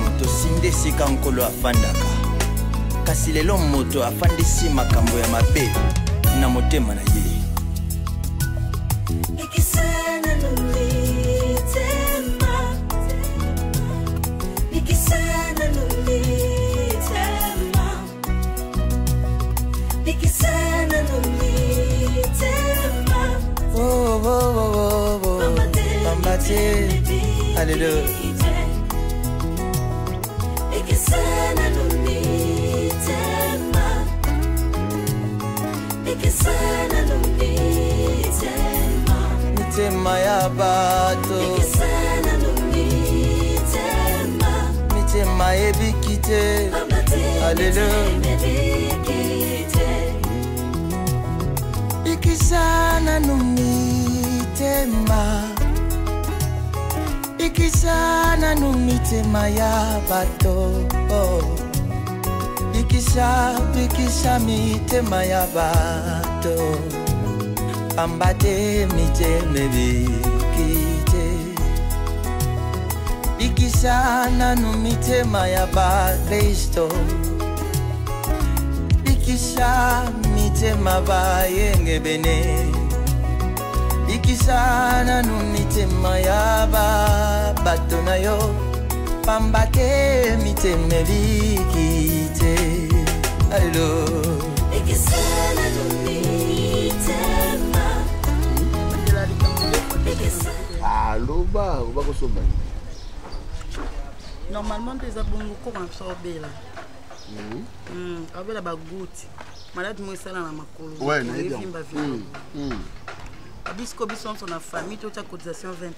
tosinde sika nkolo afandaka kasi lelo moto afandisi makambo ya mabe na motema na ye. Ikisana numitema, ikisana numitema, ikisana numitema. Oh, oh, oh, oh, oh. Pambate, hallelujah. Ikisana numitema, ikisana numitema, Mitema ya bato, ikisana numitema, mitema ebikite, hallelujah. Ikisana numitema, ikisana numitema ya bato, ikisha mitema ya bato, pambate miteme bikite, ikisana numitema ya ba Kristo, ikisha mitema ba yenge bene, ikisana numitema ya ba bato na yo, pambate miteme bikite. Allo Ikisana numitema, Allo ba kosomba. Normalement des abongo ko absorber là. Avec la bagoutte. Malade moi ça na makolo. Ouais, na bien. Abisco bison son la famille toute la cotisation 2020.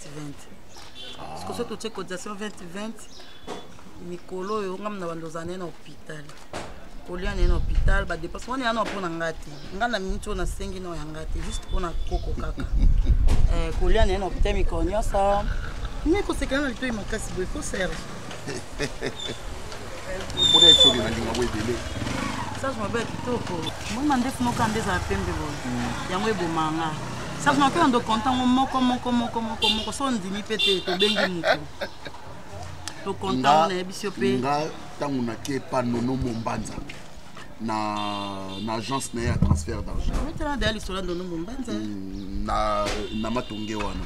Parce que surtout toute cotisation 2020 mikolo yo ngam na bandozane na hôpital. Kolia na hôpital ba dépense on ya na pona ngati. Ngana minto na sengi na ngati juste pona koko kaka. Kolia na hôpital mikonyo ça. Ni ko sekana lito imakasi bo faut serre. Pour être sûr, il a dit que ça je m'appelle Kitoko. Moi mandé fino kande za pembe bo. Yango ebomanga. Ça je m'appelle ndo content moko so ndimi pete to bengi muko. To content na bisiope. Nga tangu na ke pa nono mombanza na agence na ya transfert d'argent. Mais tu as d'aller sur la nono mombanza. Na matonge wana.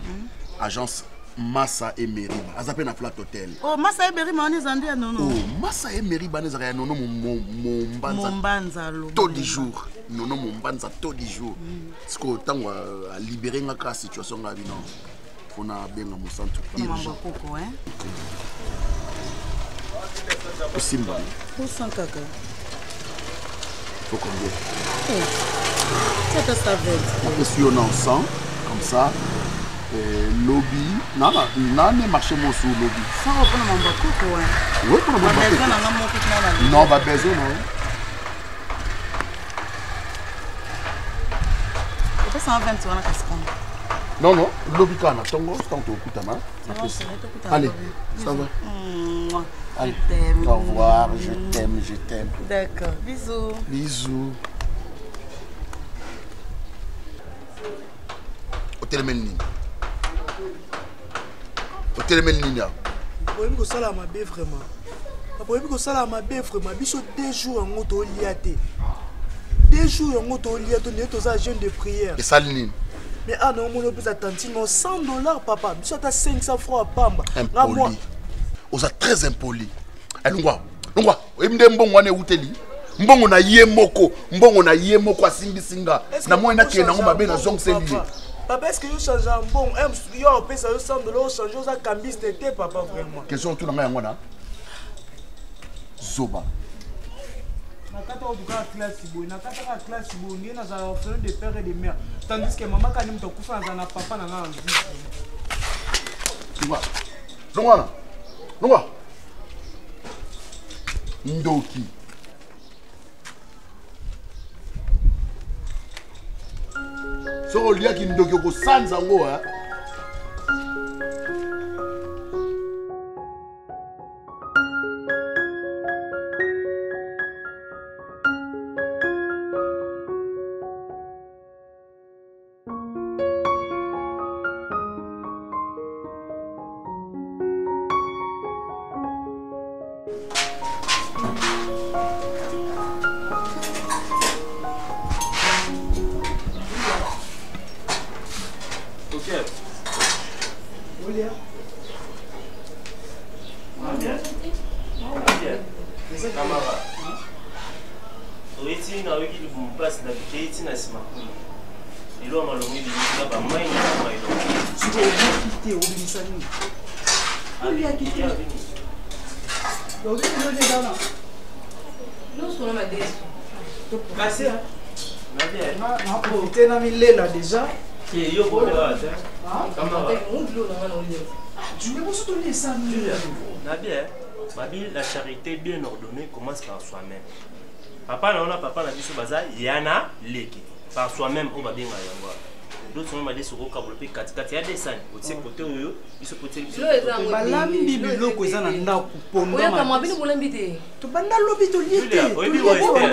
Agence Massa et Meriba. Azapé na flat hotel. Oh, Massa et Meriba, on est andé à nono. Oh, Massa et Meriba, on est à nono mombanza. Mombanza, tous les jours. Nono mombanza, tous les jours. Parce que tant à libérer la situation, on a bien un centre. On a un coco, hein. Au Simba. Pour 100 caca. Faut combien? C'est à sa veille. Après, si on en 100, comme ça. Lobby, non, marché mon sous lobby. Ça va pour mon coco, hein. Oui, pour mon coco. Non, pas besoin, non. C'est 120 sur la cascade. Non, non, lobby kana, tongo, c'est au Koutama. Allez, ça va. Je t'aime. Au revoir, je t'aime, je t'aime. D'accord, bisous. Bisous. Au télémène. Télémène Nina. Oui, mais ça la m'a bien vraiment. Oui, mais ça la m'a bien vraiment. Biso 2 jours en auto liaté. 2 jours en auto liaté, on est aux agents de prière. Et ça Nina. Mais ah non, mon plus attentif, non $100 papa. Biso ta 500 francs à pamba. Impoli. Osa très impoli. Eh ngwa. Ngwa, emde mbongo ane uteli. Mbongo na yemoko asimbi singa. Na moi na kena ngoma be na zong seli. Papa, est-ce que vous changez un bon? Yo, paye ça $100, changer aux cambistes d'été, papa, vraiment. Question tout dans la ngwana. Zoba. Nakata au cas classe boy, nakata classe boy, on est dans un orphelinat de père et de mère. Tandis que maman quand même te couche dans un papa dans un vie. Ngwa. Ngwana. Ngwa. Ndoki. So lia ki ndoki ko sanza ngo hein. Ok. Olia. Bien. Camarade. Oiti na wiki du passe na biketi na sima. Ilo malongi di na ba mai na mai do. Siko okite obimisa nini? Olia kiti. Obi no de dana. Nous sommes ma décision. Merci. Na bien. Na profiter na milela déjà. Qui yo bo là. Camarade. Tu me poses ton ça. Na bien. Babi, la charité bien ordonnée commence par soi-même. Papa na papa na biso baza yana leki. Par soi-même on va bien yango. D'autres sont madé sur okabolope katikati ya desani. Otse côté oyo, biso côté biso. Balambi biloko eza na ndako pondo. Oya kama bino bolambi te. To banda lobi to liete. Oyebi western.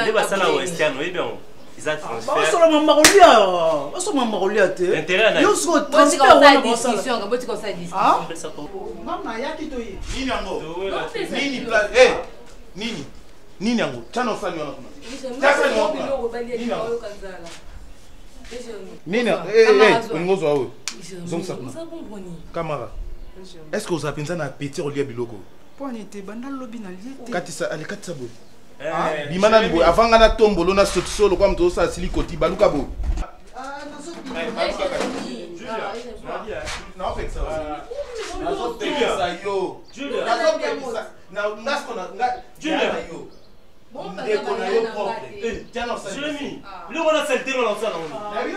Ne basala western, oyebi on. Ils transfert. Basala mamarolia. Basala mamarolia te. Intérêt na. Yo so transfert wana basala. Discussion, ngaboti comme ça discussion. Ah? Mama yaki to yi. Nini yango? Nini place? Eh, nini? Nini yango? Chano sani wana kuna. Nini? Ongozo awe. Zonsa kuna. Kamara. Est-ce que vous avez pensé na petit au lieu biloko? Poni te banda lobi na liete. Katisa ale katisa bo. Bimana bo avanga na tombolo na sotisolo kwa mto sa sili koti baluka bo. Na fait ça. Na zo ça yo. Na zo ça. Na ngasko na Julia yo. Ndeko na yo propre. Tiens ça. Jérémy, le on a saleté on ça non.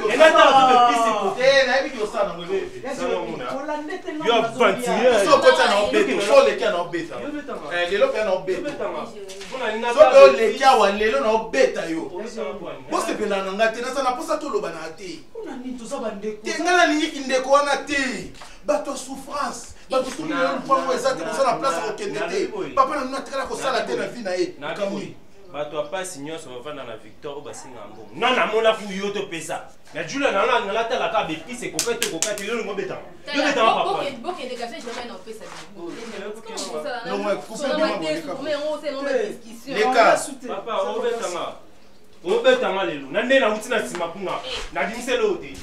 Et maintenant on pisse ko. na bidio ça na ngwe. Yo bantier. So ko ta na obeto, so le kia na obeta. Lelo kia na obeta. So le kia wa lelo na obeta yo. Bo se pena na ngate na sana posa to loba na te. Kuna ni to za bandeko. Te ngala ni ndeko wana te. Bato souffrance. Bato souffrance na mpango ezate ko sala place ko kende te. Papa na nuna tikala ko sala te na vie na ye. Kamui. Bato apasi nyonso bavanda na Victor o basinga mbongo. Nana mona fu yo to pesa. Na Julia na la tala ka be pise ko kete yo ngo beta. Yo beta papa. Bon que dégager je vais en pesa. Non moi couper mais on sait non discussion. Les cas. Papa o beta nga. O beta nga lelo. Na nde na utina sima kunga. Na dimiselo te.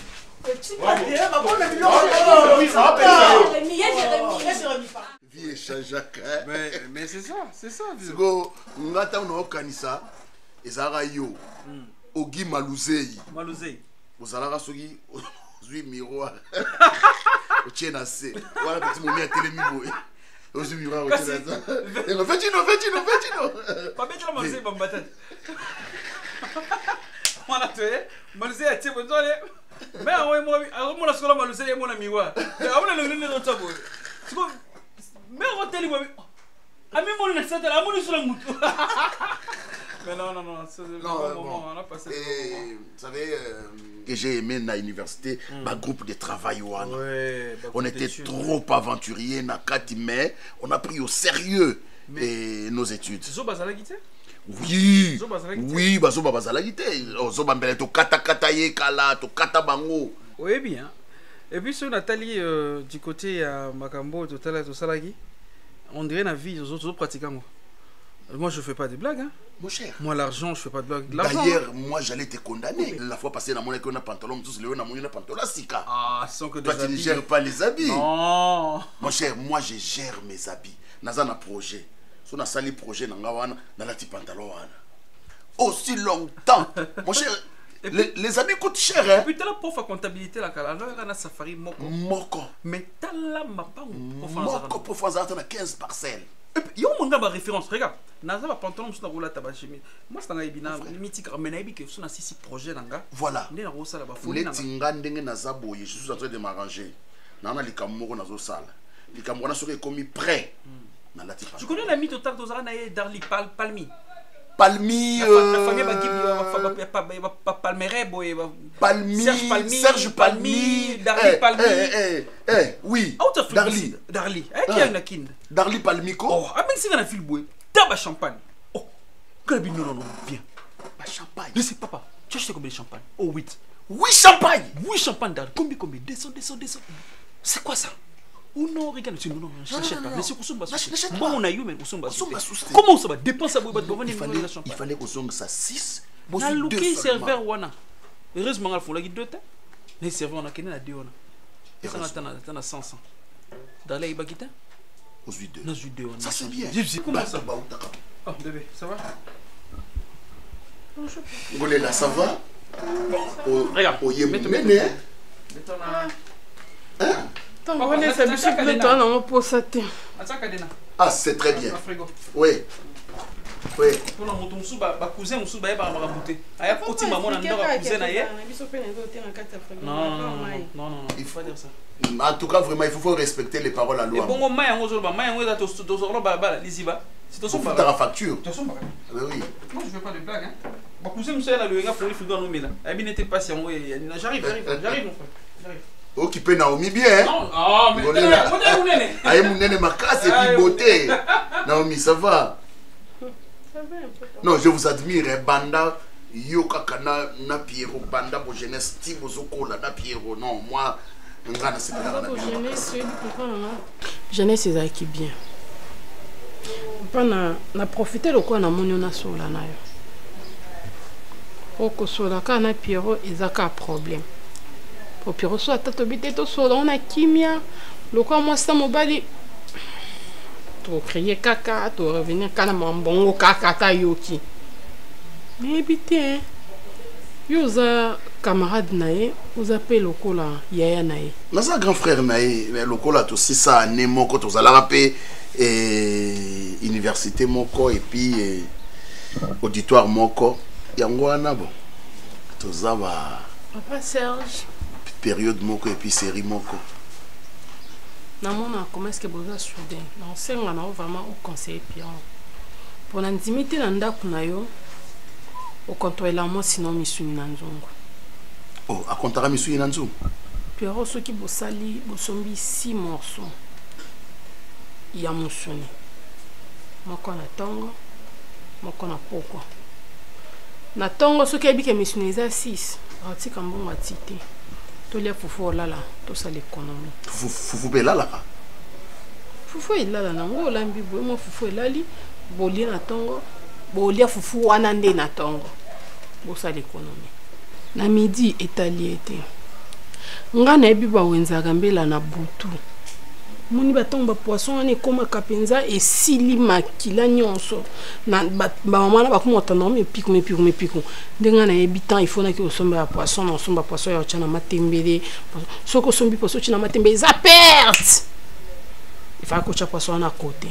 Vie Jean-Jacques. Mais c'est ça, c'est ça. Siko ngata uno kanisa ezara yo. Ogi Maluzei. Maluzei. Ozalaka soki ozwi miroir. Otiena se. Wala petit momi a télé miboé. Ozwi miroir otiena ça. Fetino. Pas bête la Maluzei bambata. Voilà tu es. Maluzei a tié bonzole. Mais on a scola Maluzei mon ami wa. On a le nez dans ta boue. Siko mais on télé moi. Ami mon na sata la mon sur la moto. Mais non, c'est le moment, on a passé le moment. Vous savez que j'ai aimé na université, ma groupe de travail wana. Ouais, on était trop aventuriers na kati mais on a pris au sérieux nos études. Zo bazala guité? Oui. Oui, bazo bazala guité. Zo bambele to kata ye kala to kata bango. Oui bien. Et puis sur Nathalie du côté à Makambo total to salagi, on dirait la vie aux autres pratiquants. Moi je fais pas des blagues hein. Mon cher. Moi l'argent je fais pas de blagues. D'ailleurs moi j'allais te condamner. La fois passée dans mon école on a pantalon tous les on a mon pantalon sika. Ah, sans que des toi tu ne gères pas les habits. Non. Mon cher, moi je gère mes habits. Naza na projet. So na sali projet na ngawana na la ti pantalon wana. Aussi longtemps. Mon cher, les habits coûtent cher hein. Et puis t'as la prof à comptabilité la kala. Alors on a safari moko. Mais t'as la mapa moko pour faire ça 15 parcelles. Et puis yo mon gars ma référence regarde. Naza ba pantalon sur la roula tabachimi. Moi c'est un ibina mythique mais na ibike sur na 6 projets nanga. Voilà. Ndé na rosa la ba folie nanga. Letinga ndenge naza boye, je suis en train de m'arranger. Nana likamoko nazo sala. Likamoko na soki komi prêt. Na la tipa. Tu connais l'ami total tozara na Darli Palmi. Palmi la famille Palmeret boy Serge Palmi Darli Palmi oui Darli qui a une kind Darli Palmico oh même si on a fil boy tabac champagne oh que non bien pas champagne je sais papa tu achètes combien de champagne oh 8 champagne Darli combien 200 c'est quoi ça ou non regarde tu non je n'achète pas mais c'est qu'on N'achète pas. bon on a eu mais on s'en Sous-té. comment ça va dépenser Il fallait qu'on songe ça 6. na luki serveur wana heureusement al font la guide ta mais serveur on a kenna 2 wana et ça na 500 dans les bakita Aux 8-2. na 2 wana Ça c'est bien. comment ça va? oh bébé ça va Ngolé là, ça va? regarde Au Yémen. Ah, c'est très bien. Oui. Oui. pour la moto musu ba cousin musu ba ba rabuter aya poti maman na ndoko cousin na ye non il faut dire ça En tout cas, vraiment, il faut respecter les paroles à loi. et bongo maya ngozo ba maya ngoza to solo ba liziba c'est to Il faut somba ta facture. to somba Oui, oui. moi je veux pas de blague hein ba cousin musu na le nga fori frigo no mila abi n'était pas si ngo j'arrive mon frère j'arrive Oh, qui peut Naomi bien, hein? non ah mais Ngolé là. Aïe, Aïe, mon nene, ma casse et puis beauté. Naomi, ça va? Non, je vous admire, hein, Banda. Yoka kana na Pierrot, Banda pour jeunesse, Tibo Zokola, na Pierrot. Non, moi, ngana c'est pas la jeunesse ezalaki bien mpa na profite lokola na moni ona sola na yo okosola kaka na Pierrot eza kaka problème po Pierrot so ata tobi te tosola ona kimia lokola mwasi na mobali tokrie kaka torevenir kaka na mambongo kaka ata yoki nayebi te yo oza camarade na ye oza mpe lokola yaya na ye naza grand frère na ye lokola tosisa ane moko tozalaka mpe université moko et puis auditoire moko yango wana bon toza ba papa Serge période moko et puis série moko namona comment est-ce que boza soudain naosenga nao vraiment oconseille Pierrot mpo na ndimi te na ndako na yo okontrolela mo sino misuni na nzongo oh akontaka misuni na nzongo Pierrot soki bosali bosombi 6 morceaux ya musuni moko na tongo moko na pokwa na tongo soki ayebike misuni eza 6 atika mbongo ati te tolia fufu olala tosala économie fufu mpe elalaka fufu elala nango olambi boye mo fufu elali bolia na tongo bolia fufu wana nde na tongo bosala économie na midi etali ete nga nayebi bawenzaka mbela na butu moni batongo bapoisson wana ekomaka mpenza esili makila nyonso na bamama na bakomota nango mepiku nde nga nayebi temps il faut naki osomba ya poisson na osomba poisson ya otya na matembele soki osombi poisson otya na matembele eza perte ifaa kotya poisson wana kote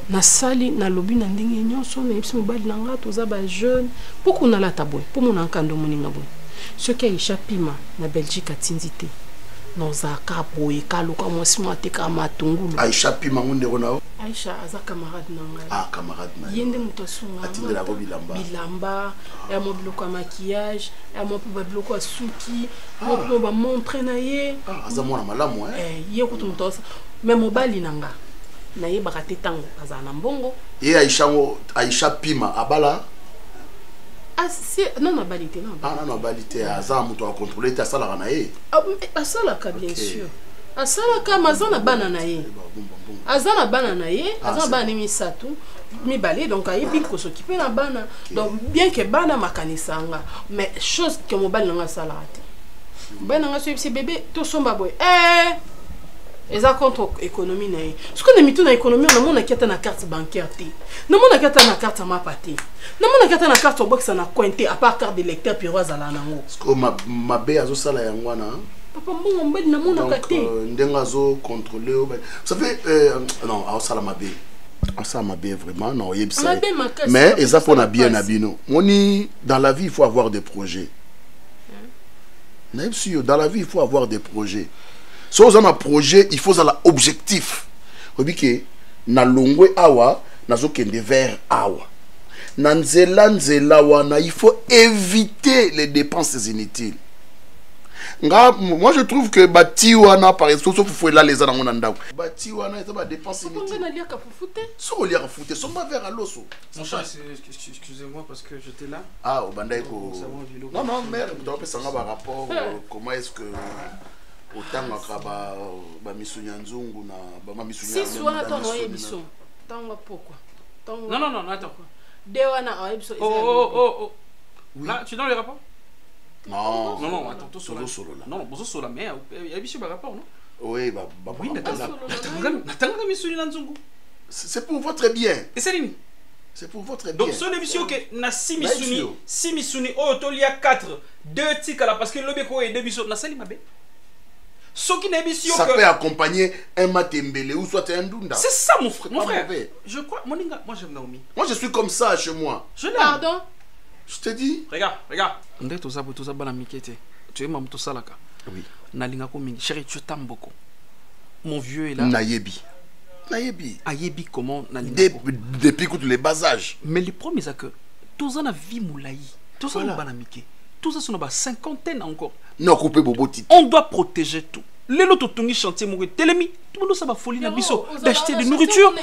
nasali nalobi na ndenge nyonso nayebisi mobali na nga toza bajeune mpo kunalata boye mpo mona nkando moninga boye soki aisha pima na Belgique atindi te nozaka boye kaluka mwasi mo atekaka matungulu aisha pima ngo ndeko nao aisha aza camarade na ngai ah camarade na ye nde moto asunga atindelako bilamba ya mo biloko ya maquillage ya mo mpe babiloko ya suki mo mpe bamontre na ye aza mwana malamu ye kutu moto asa me mobali na nga nayebaka te ntango azala na mbongo ye aisha pima abala non abali te non abali te aza moto akontrole te asalaka na ye asalaka bien sûr asalaka maza na bana na ye aza na bana na ye aza na bana ne misato mibale donc ayebi kosokipe na bana donc bien que bana makanisanga mais chose que mobali nanga asalaka te mobali nanga soyebisi bébé tosomba boye eza contre économie na ye soki na mitu na économie namonaki ata na carte bancaire te namonaki ata na carte ya mapa te namonaki ata na carte obokisa na coin te à part carte de lecteur Pierrot azala nango mabe azosala yango wana papa mbongo mbali namonaka te ndenge azocontrole ça fait non aosala mabe asala mabe vraiment na oyebisa mais eza mpona bien na bino moni dans la vie il faut avoir des projets nayebisi yo dans la vie il faut avoir des projets. So on a un projet, il faut un objectif. Vous voyez que na longwe awa, na zo kende vers awa. Na nzela wana, il faut éviter les dépenses inutiles. Moi je trouve que bati wana par exemple, sauf faut là les anango ndako. Bati wana c'est pas dépenses inutiles. On a lire ka fouté. So lire fouté, so ma vers à l'osso. Mon chat, excusez-moi parce que j'étais là. Ah, au bandai ko. Non, merde, vous devez savoir par rapport comment est-ce que otangaka bamisuni ya nzungu na bamamisuni sisi wana to noye biso ntango pourquoi non attends de wana oye biso oh là tu donnes les rapports non attends tout solo là non bon solo mais il y a biso ba rapport non oui oui natanga misuni na nzungu c'est pour votre bien et c'est nini c'est pour votre bien donc son émission que na simisuni oh tolia 4 2 tikala parce que lobe ko et deux biso na sali mabe soki na émission ça peut accompagner un matembele ou soit un dunda c'est ça mon frère je crois moninga moi j'aime Naomi moi je suis comme ça chez moi je l'aime pardon je te dis regarde ndé to za bana mikete tu es mam to salaka oui nalinga ko mingi chérie tu t'aimes beaucoup mon vieux est là nayebi ayebi comment nalinga depuis tous les bas âges mais le problème c'est que tous en a vie moulaï tous en bana mike tous en ba cinquantaine encore non couper boboti on doit protéger tout les loto tongi chantier mo telemi tout le monde ça va folie na biso d'acheter de nourriture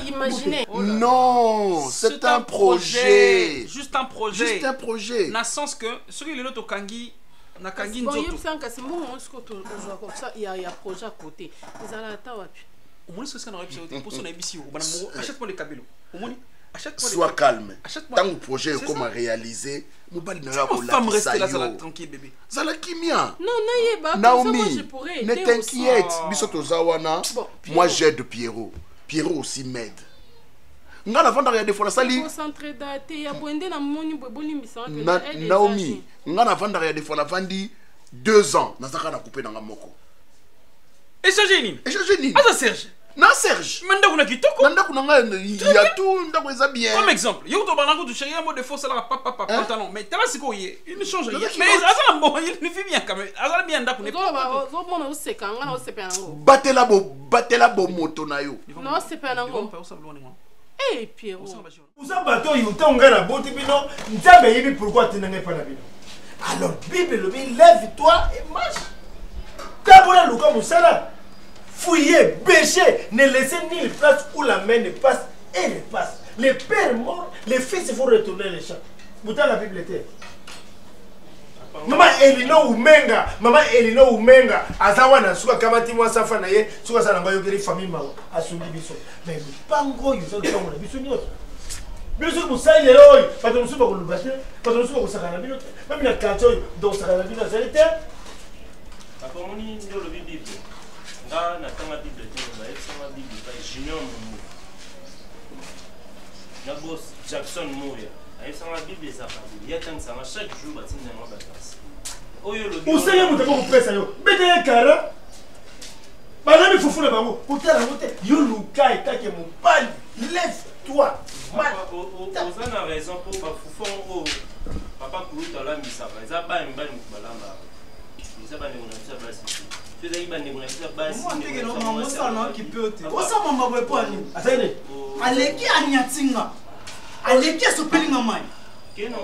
non c'est un projet juste un projet na sens que celui les loto kangi na kangi nzoto nzoto bon yebisa kasi mbongo on sko to jouer comme ça il y a projet à côté ezala ta wapi au moins ce que na répété pour son émission bana achète-moi les cabello au moins achète-moi sois calme achète-moi tant que projet est comme à réaliser mobali na ko la femme reste là tranquille bébé zala kimia non nayeba Naomi ne t'inquiète biso tozawana moi j'aide Pierrot aussi m'aide nga na vanda regarder fois sali concentré date ya bwende na moni bolimbisa Naomi nga na vanda regarder fois na vandi 2 ans na saka na couper na moko et ça génie ah Serge na Serge mais ndako na kitoko na ndako na ya tout ndako eza bien comme exemple yo to banango tu chérie mo de faux ça la papa pantalon mais tala siko il ne change rien mais azala bon il fait bien quand même azala bien ndako ne pas zo mona useka nga na usepe nango batela bo moto na yo non usepe nango eh Pierrot uza bato yo tonga na boti bino nzambe yibi pourquoi tenanga pa na bino alors bible lobi lève-toi et marche kabona luka musala fouiller, bêcher, ne laissez ni place où la main ne passe et ne passe. Les pères morts, les fils il faut retourner les champs. Vous avez la Bible était. Maman Elino Umenga, Azawana, Suka Kamati Mwasafa Naye, Suka Sanangoyo Geri famille Mawa, Asumi Biso. Mais le pango, ils ont dit qu'on a Biso Nyos. Biso Moussa Yeroy, pas de Moussa pour le battre, pas de Moussa pour Sakanabino, même la Kachoy, dont Sakanabino a été. Papa, on y est dans le Bible. Nga na tanga Bible te na sama Bible pa Junior Momo na boss Jackson Moya ay sama Bible za pa ya tanga sama chaque jour batinda ngwa batasi oyo lo useye mutako kupesa yo bete kara bana mi fufuna bango utala ngote yo lukai kake mopali lève-toi on a raison pour ba fufon o papa kuita la misaba za ba mbani kubalamba za ba ne unatsa basi tu sais ibane kuna kisa basi moi ndike no mama sana kipote osa mama bwepani asene aleki anyatinga aleki sopelinga mai keno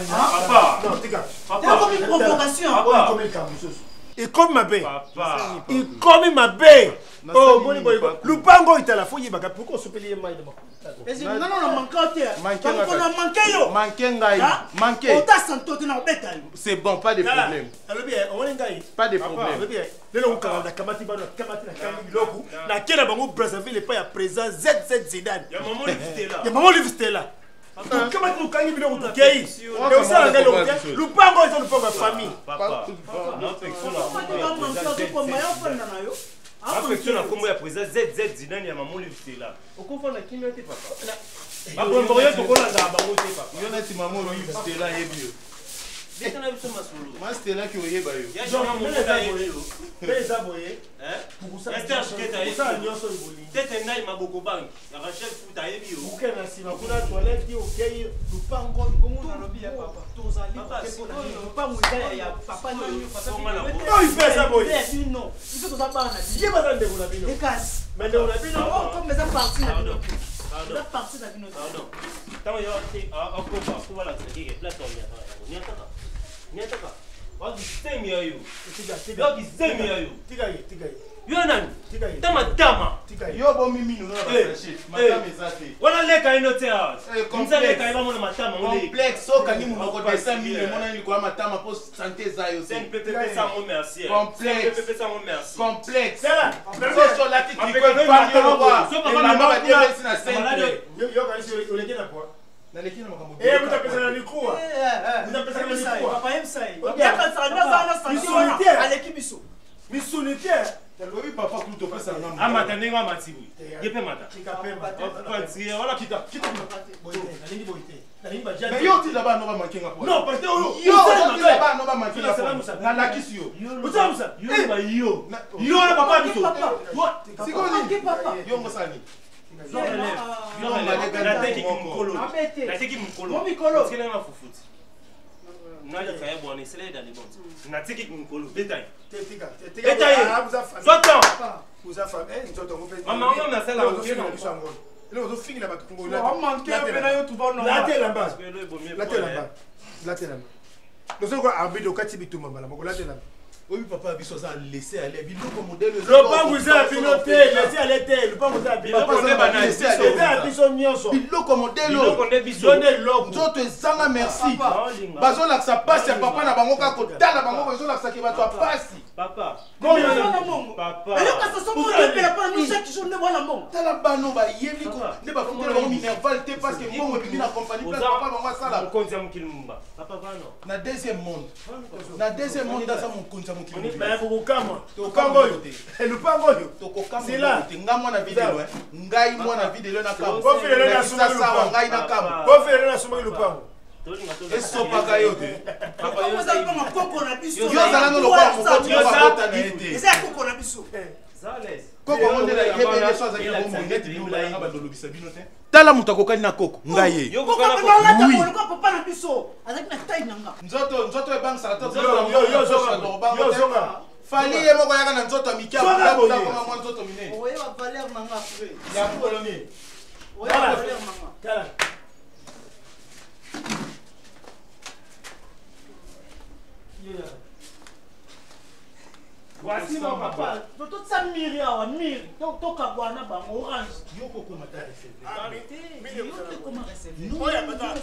papa non tika papa comme une provocation papa comme il camusos et comme ma bé papa et comme ma bé oh boni boy lupango itala fo yibaka pourquoi sopeli mai de mais non non manqué on a manqué yo manqué on t'a senti na beta c'est bon pas de problème alors bien on est ngai pas de problème bien lelo ukanda kamati bano kamati na kangi loku na kena bango Brazzaville pa ya présent ZZ Zidane ya maman Liv Stella kamati ukangi bilo kutukei et osala ngalo lupango eza lupango ya famille papa affection na kombo ya président ZZ Zidane ya maman Liv Stella okofana kimia te papa ba bombo yo to kona nga bango te papa yo neti maman Liv Stella yebio betana biso masolo ma Stella ki oyeba yo ya jama mo ta yebio pesa boye pukusa pukusa nyoso ibuli tete nai maboko bangi ya Rachel futa yebio ukena sima kuna toilette yo okei lupango bongo na lobi ya papa tozali lupango ya papa no oh il fait ça boye non il faut ça pas na je vais dans de la bino casse mais de la bino comme ça parti na bino pardon parti na bino pardon tango yo te akoba kuba la tsaki ke plateau ya niataka wakisemia yo Tika. wakisemia yo Tika. yo nani tama Yo bo mimi no na shit. Matama ezate. wana leka ino te house complexe. mza leka iba mona matama ngole Complexe soka ni munoko desa mille mona ni kwa matama po santé zayo c'est un se. PPP sans mon merci Complexe. PPP sans mon merci Complexe. Sala. So la tiki ko parler au roi. So Et papa la mi mama bakuna. tebe sina simple. Yo kanisi oleke na kwa. Na leki na makambo. Muta pesa na likuwa. Muta pesa na likuwa. Papa Emsai. Ok. Aleki biso. Misunité. Talobi papa kuto pesa ngam. amata ndenge amatiwi yepe mata Tika pemba. pantie wala kita Mais yo ti là-bas no ba manquer ngapo. Non, parce que Yo ti là-bas no ba manquer ngapo. Na lakisi yo. Usamusa. yo ba yo Yo na papa biso. Siko ni. Yo ngosani. nateki mokolo sikele nga fufuti naleka ye bwana esele ye dali bonti nateki mokolo betaye Oui, papa, biso ça laisser aller. Biloko modèle. Lopango za pilote, laissez aller tel. Lopango za pilote. Papa za ba laisser aller. Eza biso nyonso. Biloko modèle. biloko nde biso Donne l'eau. Nzoto ezanga merci. Bazo la sa passe ya papa na bango ka kotala bango bazo la sa ke bato apasi. papa papa Tala bano ba yebi ko ne ba fondela bango minerval te parce que mbongo ebi na compagnie place papa bango asala. mokonzi ya mokili mumba papa vano Na deuxième monde. Na deuxième monde dans mon konza mon kilo. Mais kokukama. Lupango yo. Lupango yo. Tokokama. C'est là. Nga mwana vidéo ngai mwana vidéo na kamba. Ko fele na suma sawa ngai na kamba. Ko fele na suma lupango. Esopaka yo te. papa yo Yo zala no lokwa mokoti yo bakota na ete. zales Koko monde la yebe les choses avec le monde net bimba nga bandolobisa bino te. Tala mutu akokani na koko ngai ye. yo kokana Nzoto ebangisa ta Yo zonga. Fali ye moko yaka na nzoto miki ya Zonga kula boye. koma mwa nzoto minene. Ya koloni. Tala. Voici mon papa. Tout ça mire awa mire. To kabwana ba orange. Yo koko mata recevoir. Oya bata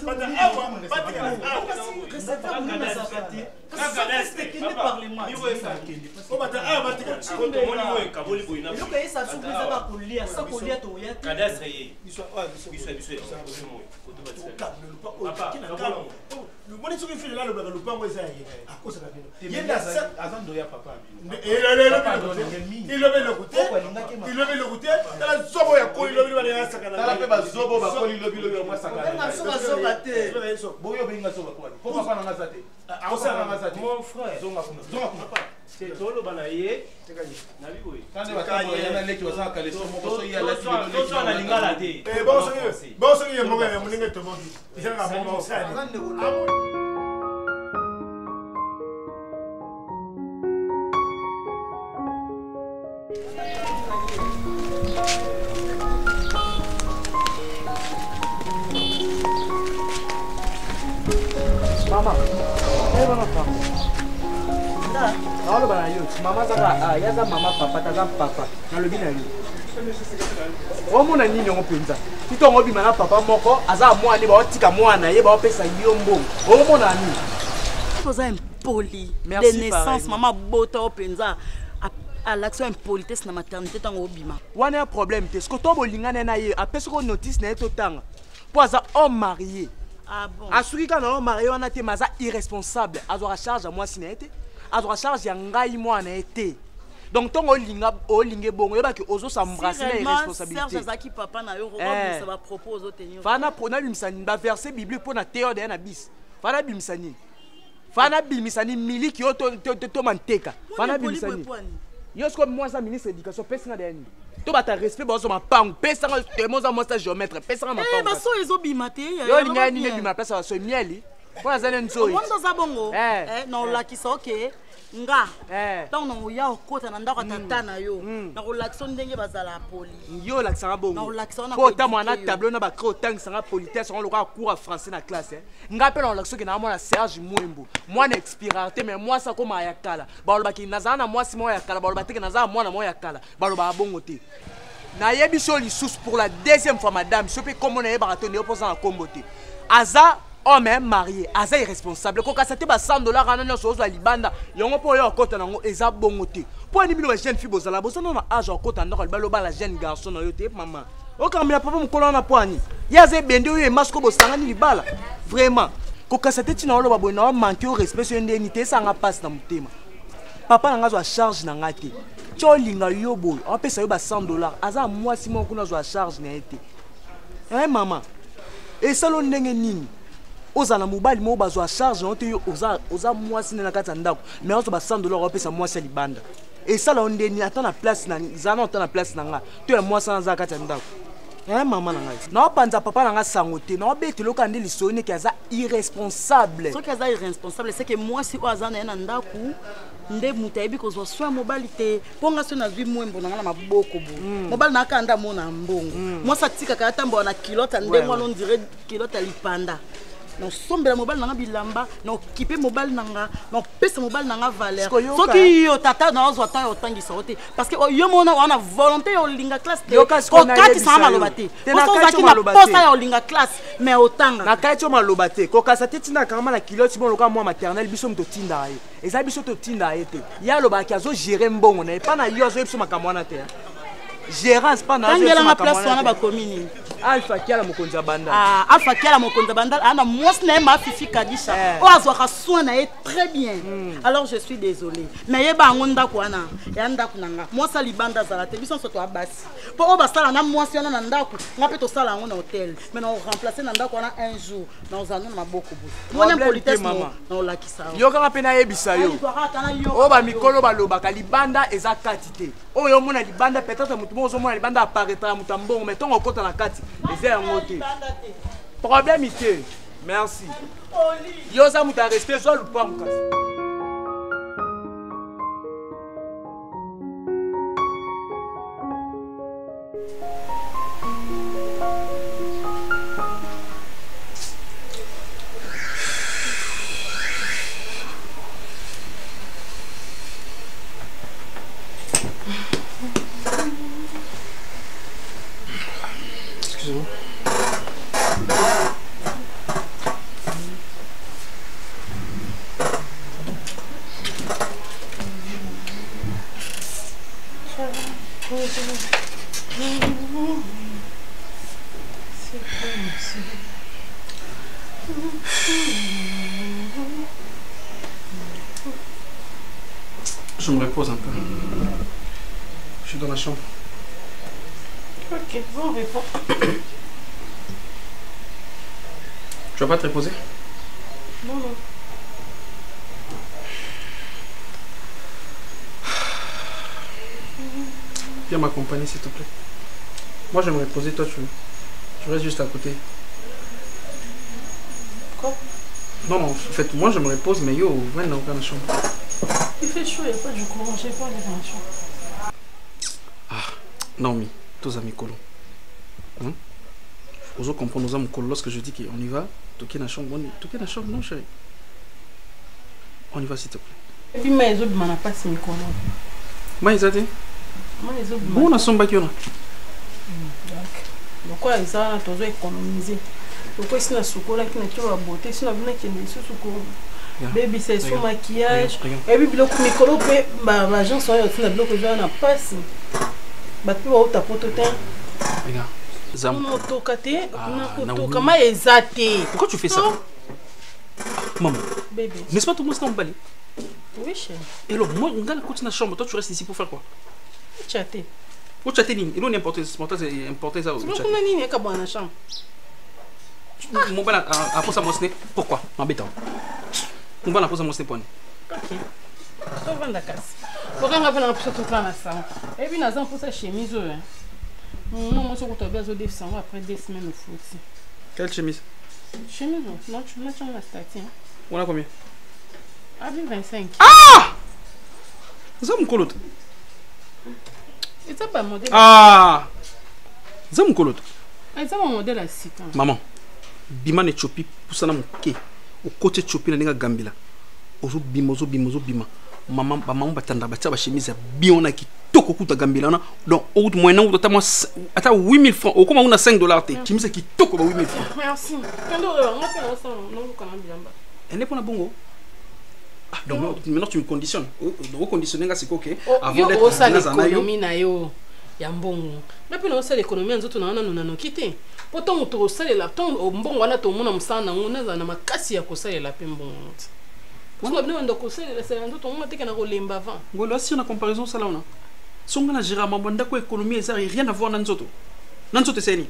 Tala pe bazobo bakoli lobi lobi mwa sakala. Boyo benga soba kwa. Po papa na ngazate. Akosa na ngazate. mon frère Zonga kuna. Zonga kuna. c'est tolo bana ye na biboye Kande batambo yana leki wasanga kaleso moko so ya lati bilo leki. to na lingala te Bonso ye moga ya muninga tomoki. Isanga momo sani. Mama. Mama papa. Naolo bana yo. Mama zaka yaza mama papa taza papa. Nalobi na yo. Omona nini ngo penza? Titongo bima na papa moko aza mwana ba otika mwana ye ba opesa yo mbongo. Omona nini? Poza impoli de Merci, naissance pareillement. maman bota openza à l'action impolitesse na maternité tango obima. Wana problème te. Ce que to bolingana na ye apesa ko notice na eto tanga. Po aza homme marié. Ah bon. Asuri ka na homme marié wana te maza irresponsable. Azora charge à moi sinete. Azora charge ya ngai mwana ete. Donc tongo olinge bongo yeba ke ozo s'embrasser na Serge irresponsabilité. Zaki papa na yo ça va propose au tenir. Fana pona bimsani ba verset biblique pona théode na bis. Fana bimsani. Fana bimsani miliki yo to manteka. Fana bimsani. Yo sko moi ça ministre éducation pesa na deni. To bata respect bozo mapangu pesa nga témoins à moi ça géomètre pesa nga mapangu. Eh baso ezo bimate Yo linga ni bima pesa so mieli. po azali nzoi omondoza bongo na olakisa oke nga ntango na oya okota na ndako tata na yo na kolakisa ndenge bazala poli yo olakisanga bongo po otamwa na tableau na bacré otangisanga politesse yango lokola cours ya français na classe nga mpe na olakisa oke na mwana Serge Mwembo mwana expirare te mais mwasi akoma ya kala balobaki nazala na mwasi moko ya kala baloba teke nazala mwana moko ya kala balobaka bongo te nayebi so lisusu pour la deuxième fois madame so mpe kombo nayebaka to nde opoza na kombo te aza homme marié aza irresponsable kokasa te ba $100 wana nyonso ozwa libanda yango mpo oyo akota nango eza bongo te mpo ani bino ba jeune fille bozala bozana na age akota ndako libaloba la jeune garçon na yo te mama okambela papa mokolo wana po ani ye aza ebende oyo emasko bosangani libala vraiment kokasa te ntina oloba boye na wamanke o respect so ndeni te esanga mpasi na motema papa nanga azwa charge na nga te tio olinga yo boye apesa yo ba $100 aza mwasi moko kuna azwa charge na ye te mama esalo ndenge nini ozala mobali moko bazwa charge na te yo oza mwasi na kati ya ndako mais ozwa ba $100 opesa mwasi ya libanda esala ndeni ata na place na zana ata na place na nga to ya mwasi na za kati ya ndako mama na ngai na opanza papa na nga sango te na obetela okande lisoni ke aza irresponsable soki aza irresponsable c'est que mwasi oyo aza na ye na ndako nde moto ayebi kozwa soin mobali te mpo nga so nazwi mwembo na nga na maboko bo mobali na akanda mona mbongo mwasi atikaka atambola na kilote ndenge wana ondire kilote ya lipanda na osombela mobali nanga bilamba na okipe mobali nanga na opesa mobali nanga valeur soki yo tata na ozwa ta otangisa ote parce que yo mona wana volonté yo linga classe te kokati sama maloba te ozaki na posa ya olinga classe mais otanga na kati yo maloba te kokasa te tina kama na kiloti bon loka moi maternel biso mto tinda ye eza biso to tinda ye te ya loba ki azo gérer mbongo na pas na yo azo biso makambo na te gérance pas na ngela na place wana ba commune Alpha Kiala mokonzi ya banda Alpha Kiala mokonzi ya banda ana mwasi na ma fifi kadisha o azwaka soin na ye très bien alors je suis désolé mais yeba ngonda ko wana ya ndako nanga mwasi libanda zala te biso soto abasi po o basala na mwasi wana na ndako ngape to sala ngo na hotel mais na remplacer na ndako wana un jour na ozana na maboko bo mwana politesse na olakisa yo kanga pe na yebisa yo o ba mikolo balobaka libanda eza kati te o yo mona libanda peut-être mutu mo zo mona libanda apparaîtra mutambongo mais tongo kota na kati les airs montés. Problème ici. Merci. Yo ça m'a respect soit le pas Je me repose un peu. Je suis dans la chambre. Ok, bon, on répond. Tu vas pas te reposer? Non, non. Viens m'accompagner s'il te plaît. Moi je vais me reposer, toi tu restes juste à côté. Quoi? Non, en fait moi je me repose mais yo, viens dans la chambre. Il fait chaud, il n'y a pas du courant, j'ai pas aller dans la chambre. Ah, Naomi, tous amis colons. Hein? Vous comprenez nos amis colons lorsque je dis qu'on y va, toquer dans la chambre, toquer dans la chambre, non chérie. On y va s'il te plaît. Et puis mais les autres m'en a pas si colons. Moi ils ont dit? Moi les autres. Bon, on a son bac là. Pourquoi ils ont toujours économisé? Pourquoi ils sont là qui n'a pas beauté, ils sont là qui n'a pas baby c'est son maquillage. Et puis bloc micro pe ba gens sont là na bloc déjà na passe. Ba tu au tapoto ten. Regarde. Zam. Non tokate, na koto comment ezate. Pourquoi tu fais ça? Maman. Bébé. N'est-ce pas tout le monde dans balai? Oui chérie. Et alors moi on dans la chambre, toi tu restes ici pour faire quoi? Chatter. Pour chatter ni, il est important ça. C'est quoi ni ka dans la chambre? Mon bana a posé mon snap. Pourquoi? M'embêtant. Mon bana a posé mon snap. Ok. Tu vas dans casse. Pourquoi on va faire un peu tout là na ça? Et puis na zan pour sa chemise hein. Moi je suis tombé à 200 après 2 semaines au foot. Quelle chemise? Chez nous, non, tu m'as starté. On a combien? Avec 25. Ah! Zam kolot. Et ça pas modèle. Ah! Zam kolot. Et ça mon modèle à 6 ans. Maman, bima ne chopi pusana moke. Au côté chopi na ninga gambila. Ozo bima. Maman batanda bacha ba chemise bien na ki toko kuta gambila na. Donc au moyen ou tata moi ata 8000 francs. Au comment on a $5 te. Chemise ki toko ba 8000 francs. Merci. Quand on a fait ça, non on quand même bien bas. Elle n'est pas na bongo. Ah, donc maintenant tu me conditionnes. Au conditionner c'est OK. Avant d'être ça l'économie na yo ya mbongo. Mais puis non ça l'économie nzoto na no kité. Pourtant on to ça la ton mbongo wana to mona musana ngona za na makasi ya kosalela pe mbongo. Parce que nous on kosalela c'est nzoto mona teka na kolemba avant. Ngolo si on a comparaison ça là on a. Songa na gérer mabanda ko économie ça rien à voir na nzoto. Na nzoto c'est ni.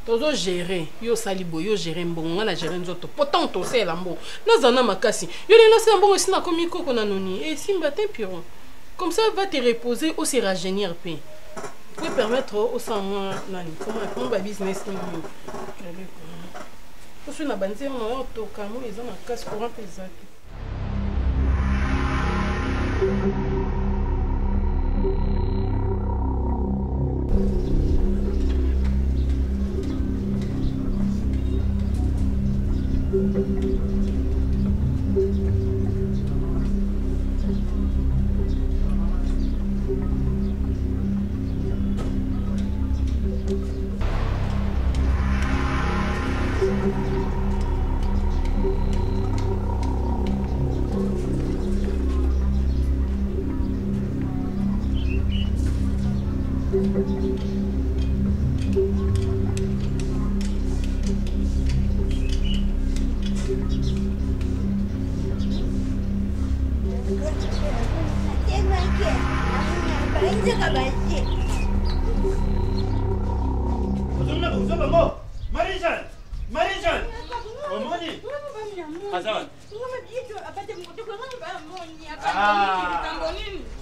Tozo gérer yo salibo yo gérer mbongo na gérer nzoto. Pourtant to c'est la mbongo. Nazana makasi. Yo lelo c'est mbongo sina komi ko na noni et simba te piro. Comme ça va te reposer ou se rajeunir pe. Pour permettre au sang nani comment ba business ni. Pour sur na banze mo to kamo ils ont un casse courant pesant.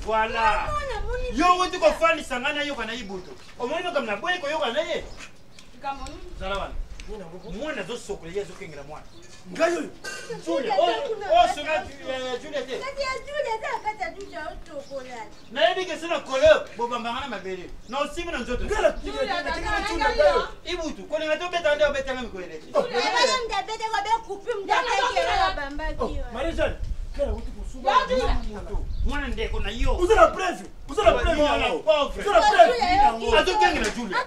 Voilà. Yo wote ko fani sangana yo kana ibuto. Omoni ko mna boy ko yo kana ye. Kamoni. Zalawan. Mwana zo sokolia zo kengela mwana. Ngayo. Julia. Oh sura Julia te. Julia ta kata duja otokola. Na yebi ke sina kolo bo bambangana mabele. Na osimi na nzoto. Ngala. Ibuto ko lenga to beta ndio beta ngam ko ele. Ela nda beta ko be kupi mdaka kera bamba ki. Marizal. Kera wuti kusuba. Mwana ndeko na yo. Uzana preuve. Uzana preuve yao. Uzana preuve. Atokenge na Julia.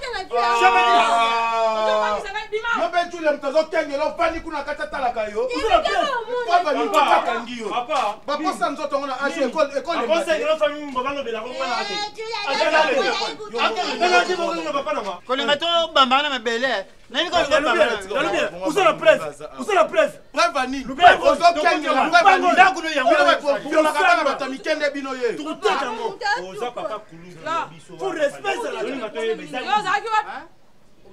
Nobe Julia mtazo kenge lo fani kuna kata talaka yo. Uzana preuve. Papa ni kata ngiyo. Papa. Papa sa nzoto ngona aje école. Papa sa ngelo fami mbabalo bela ko mwana ate. Atala ndi bongo papa na ma. Kolenga to bambana mabele. Nani ko bambana. Uzana preuve. Uzana preuve. Preuve ni. Ozo kenge la preuve ndaku no yango. Yo makaka batamikende bino ye. Tukutaka ngo. Oza papa kulunga biso. Pour respect la kolenga to yebe. Yo zaki wa.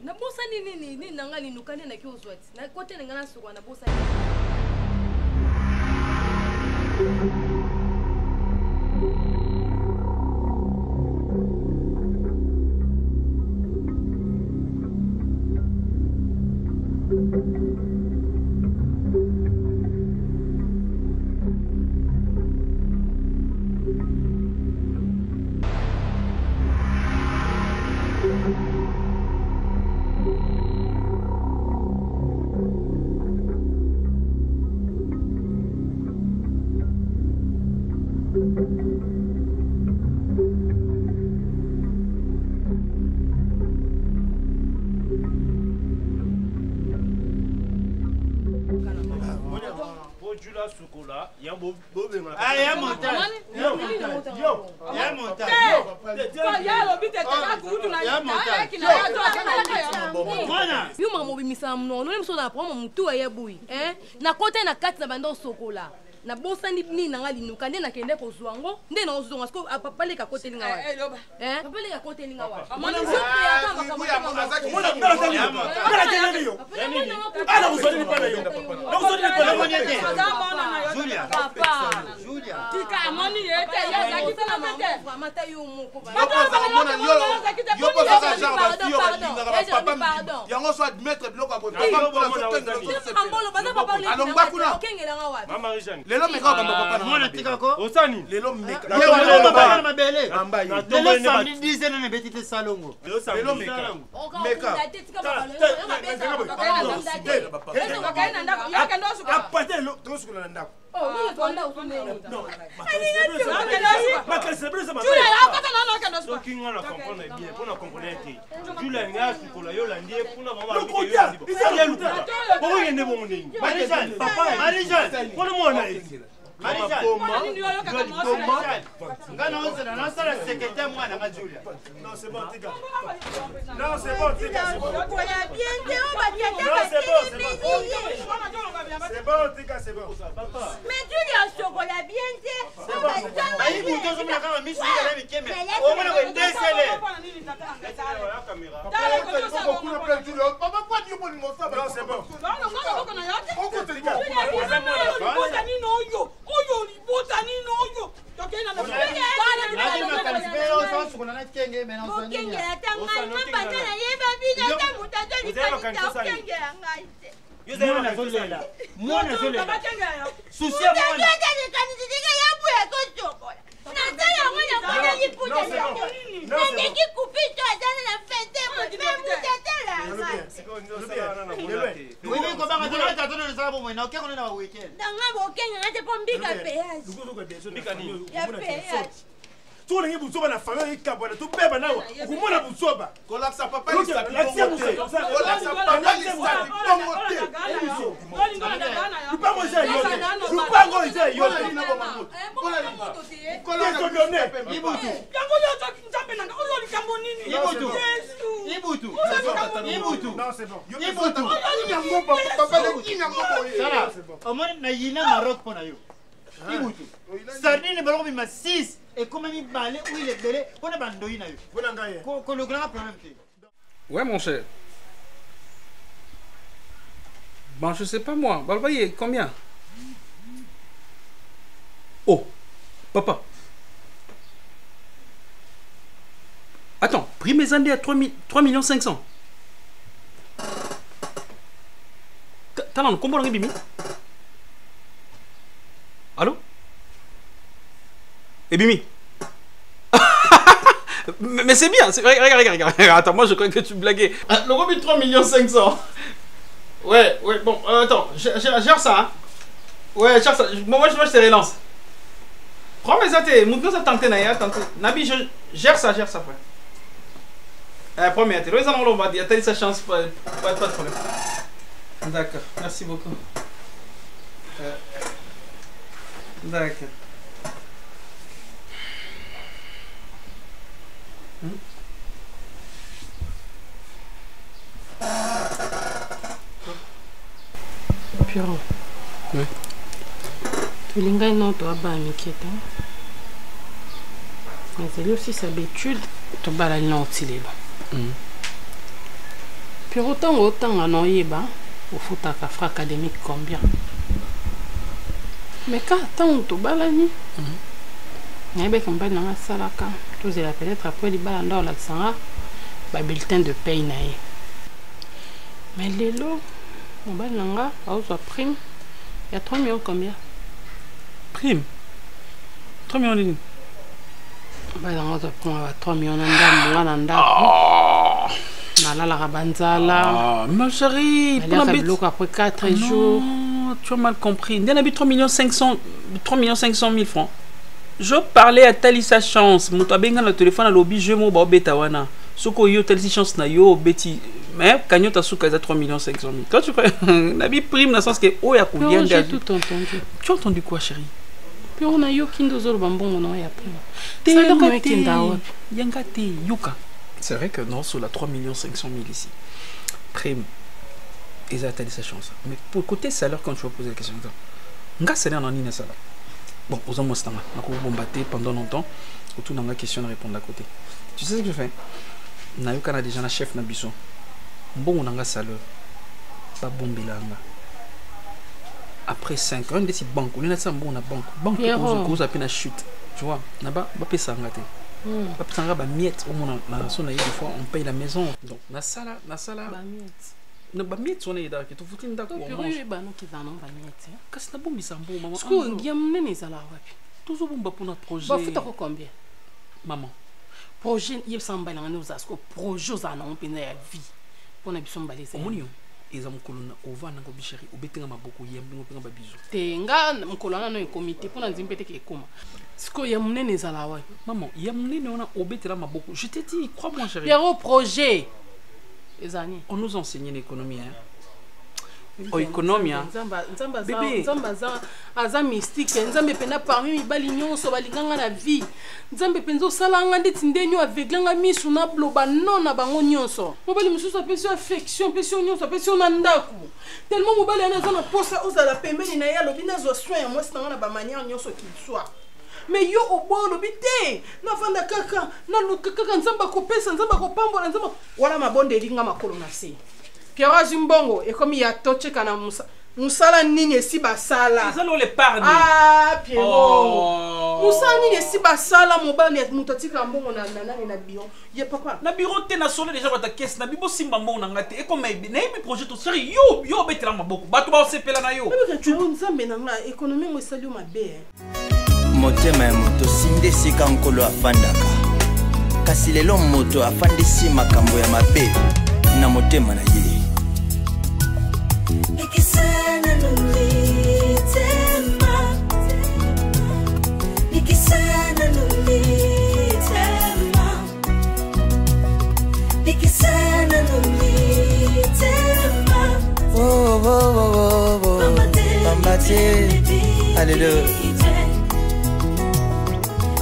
Na bosa nini nanga linukane na kio swati. Na kote ngana sukwa na bosa. Sukola, ya bo benga. Ah, ya montagne. Yo. Ya montagne. Ya lo bite ta kutu na ya kina ya to kana yo. Mwana. Yo mama bimisa mno, no lemso na promo mtu ya bui, na kote na kati na bando sokola. Na bosa ni na ngali nuka nde na kende ko zuango, nde na ozonga sko papa le ka kote linga wa. Papa le ka kote linga wa. Mwana zo ya kama mwana kala tani. Kala tani yo. Ana uzoni ni pana yo. Na uzoni ni pana yo. Julia. Papa. Julia. Tika moni yete ya zaki sana mete. mata yo moko ba. Yango so admettre biloko ya boye. Lelo meka ba papa na mwana tika ko. Osani. Lelo meka. Lelo ba na mabele. Lelo famille dizaine na betite salongo. Lelo meka. Meka. Apate lo tosukula na ndako. Tuone busoba na famille kabona tu beba nawa ukumona busoba kolaksa papa isa kolaksa papa isa bongote lupango isa yote lupango isa yote na bomamoto kolaksa donne ibutu yango yoto nzambe nanga ozoli kambo nini ibutu non c'est bon ibutu yango papa le yango sara omoni na yina Maroc pona yo ibutu sardine baloko bima 6 et comme il balait où il est belé on a bandouille na yo voilà ngaye ko le grand problème. Ouais mon cher. Bon je sais pas moi. Bah voyez combien? Oh papa. Attends, prix mes années à 3 500 000. T'as un combo dans bimi? Allô? Et Bimi? Mais c'est bien, regarde. Attends, moi je croyais que tu blaguais. Le Robin 3 500 000. Ouais, bon, attends, gère ça. Hein. Ouais, gère ça. Moi je te relance. Prends mes athées, montre-nous ça tenter, Nabi, gère ça, frère. Prends mes athées. On va dire, t'as eu sa chance, pas de problème. D'accord, merci beaucoup. D'accord. Pierrot. Oui. Tolinga non to aba miketa. Mais c'est aussi sa habitude to bala non tilelo. Pierrot autant en yeba au foot à académique combien. Mais quand tant to bala ni. N'ayez pas campagne dans la salaka. Tous la peut-être après les balles dans la sangha. Ba bulletin de paye naïe. Mais les lots, on va l'anga, à prime. Il y a 3 millions combien? Prime 3 millions de lignes. On va 3 millions d'anda. Nala rabanzala. Ma chérie, après 4 jours. Tu as mal compris. Il y a 3 500 000 francs. Je parlais à Talisa Chance. Mon tabenga le téléphone à lobby, je m'en bats betawana. Soko yo Talisa Chance na yo beti. Mais quand tu as souka 3 500 000. Toi tu crois Nabi prime dans le sens que oh ya combien j'ai tout entendu. Tu as entendu quoi chérie? Puis on a yo kindo zolo bambon on a ya prime. Yangate yuka. C'est vrai que non sur la 3 500 000 ici. Prime. Et ça Talisa Chance. Mais pour le côté salaire quand tu vas poser la question nga salaire en nina salaire. Bon, aux hommes, on a combattu pendant longtemps. Autour de la question de répondre à côté. Tu sais ce que je fais? On a déjà un chef Nabiso. Bon, on a un salaire. Pas bon bilan. Après 5 ans, on a des banques. On a une banque. Banque, on a une chute. Tu vois, on a pas ça. bapesanga bamiette omona na so na ye des fois on paye la maison donc nasala bamiette wana yedaka tofuti ndako kasi nabombisa mbo mama ngia monene ezala wapi tozobomba mpona projet bafutako combien maman projet yebisanga mbalanga nde ozala siko projet ozala nango mpenza ya vie mpona biso mbala omoni yo eza mokolo na ovandanga bisheri obetenga maboko yembingo mpenga babizo te nga mokolo wana no ekomi te mpona nzimbi mpe teke ekoma sikoyo ya monene ezala wapi maman ya monene wana obetela maboko je te dis crois-moi chérie yaro projet ezani on nous enseigne l'économie économie nzambe aza mystique nzambe mpenza parmi mibali nyonso balinganga na vie nzambe mpenza osalanga ndeti ndeni aveglanga misu na bloba no na bango nyonso mobali mosusu apesi yo affection apesi yo nyonso apesi yo na ndako tellement mobali yana aza na posa ozala pembeni na ye alobi nazwa soin ya mwasi nanga na bamanière nyonso kilsoi mais yo oboya olobi te navanda kaka naluka kaka nzambe akopesa nzambe akopambola nzambe wana mabonde elinga makolo na se Pierre azwi mbongo ekomi ya tocheka na musala nini esi basala Pierrot musala nini esi basala mobali moto atikala mbongo na nani na biro ye papa na biro te na solo déjà bata caisse na bibo simba mbongo na ngate ekoma nayebi projet to seri yo betela maboko bato baosepela na yo nzambe na nga ekonomi ngo esali yo mabe motema ya moto sinde esika nkolo afandaka kasi lelo moto afandisi makambo ya mabe na motema na ye Nikisana nulitema Nikisana nulitema Nikisana nulitema Oh, oh, oh, oh, oh Mambate Alléluia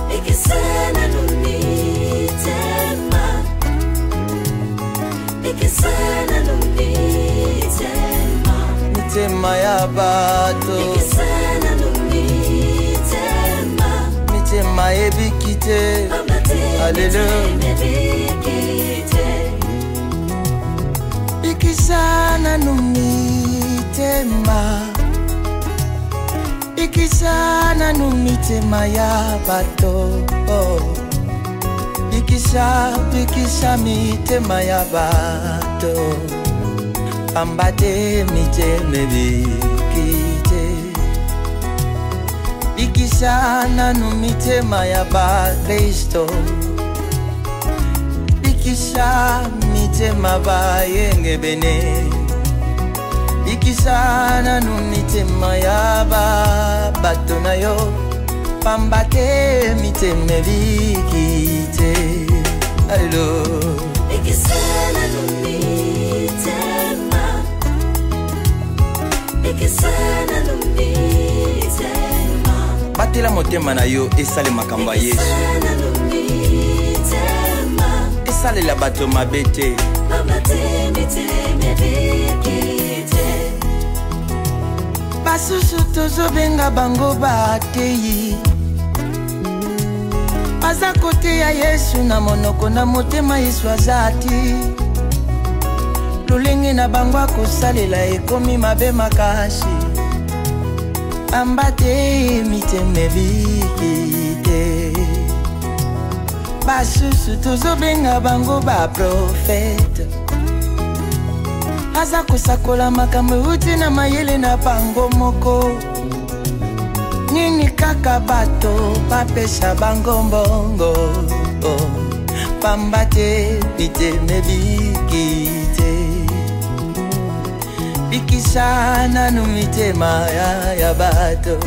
Nikisana nulitema Nikisana nulitema Mitema ya bato Nikisana nulitema Mitema ebikite Alléluia Ikisana numitema Ikisana numitema ya bato Ikisha mitema ya bato Ambate miteme bikite Ikisana numitema ya ba Kristo Ikisha mitema ba yenge bene Ikisana numitema ya ba bato na yo Pambate miteme bikite Alléluia Ikisana numitema Ikisana numitema batela motema na yo esale makambo ya Yesu Ikisana numitema esalela bato mabe te Pambate miteme bikite basusu tozobenga bango bateyi baza kote ya Yesu na monoko na motema Yesu azati lolenge na bango akosalela ekomi mabe makasi ambate miteme bikite basusu tozobenga bango baprofete aza kosakola makambo euti na mayele na bango moko nini kaka bato bapesa bango mbongo pamba te miteme bikite bikisana nu mitema ya bato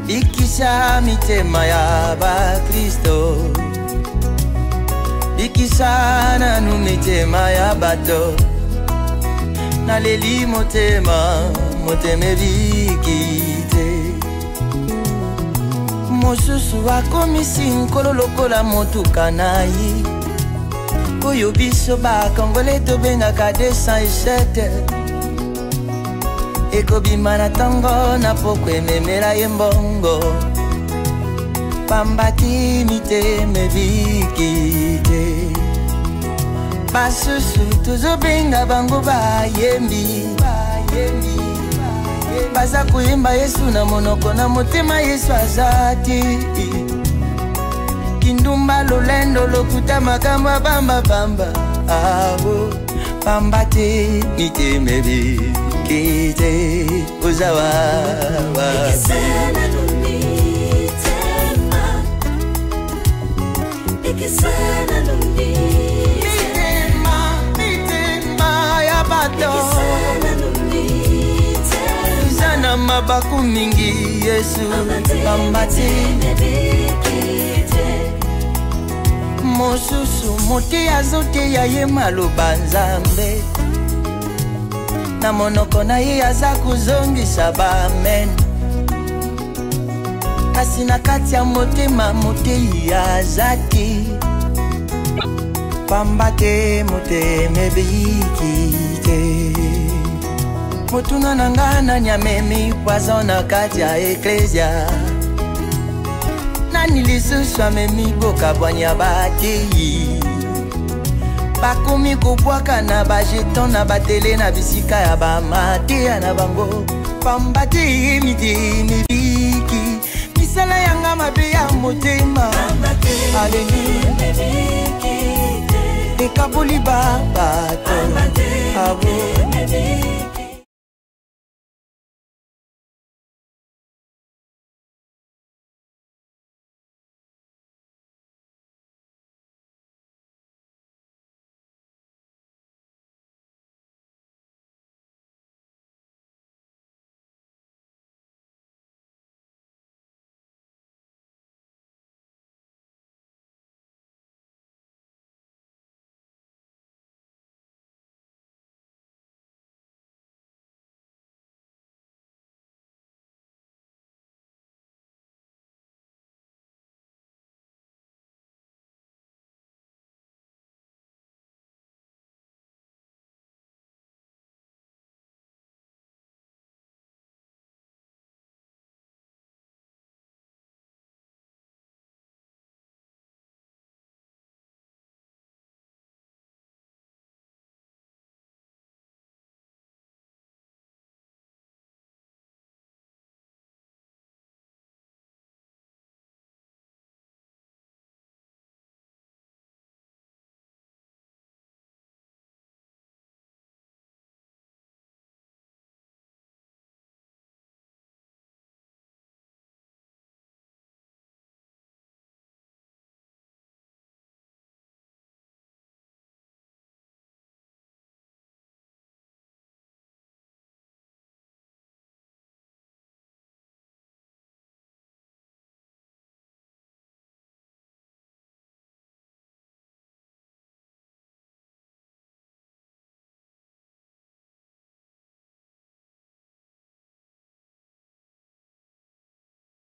bikisa mitema ya bakristo bikisana nu mitema ya bato naleli motema moteme bikite mosusu akomisi nkolo lokola motuka nayi oyo biso bakongole tobengaka 207 ekobima na ntongo na poko ememela ye mbongo pambati miteme bikite basusu tozobenga bango bayembi baza koyemba Yesu na monoko na motema Yesu azati kindumba lolendo lokuta makamba bamba bamba awo bamba te mitemebe kite uzawa mitema ya bato izana mabaku mingi Yesu bamba te mosusu mote azote ya ye maloba nzambe na monoko na ye aza kuzongisa bamen kasi na kati ya motema motei aza te pamba te motema ebiki te motuna na nga na nyamemi poison na kati ya eklesia nani lisusu amemi bokabwanya batei bakomi kobwaka na bajeton na batele na bisika ya bamateya na bango pamba te mitemebiki misala yanga mabe ya motema aleni ekaboli babato abo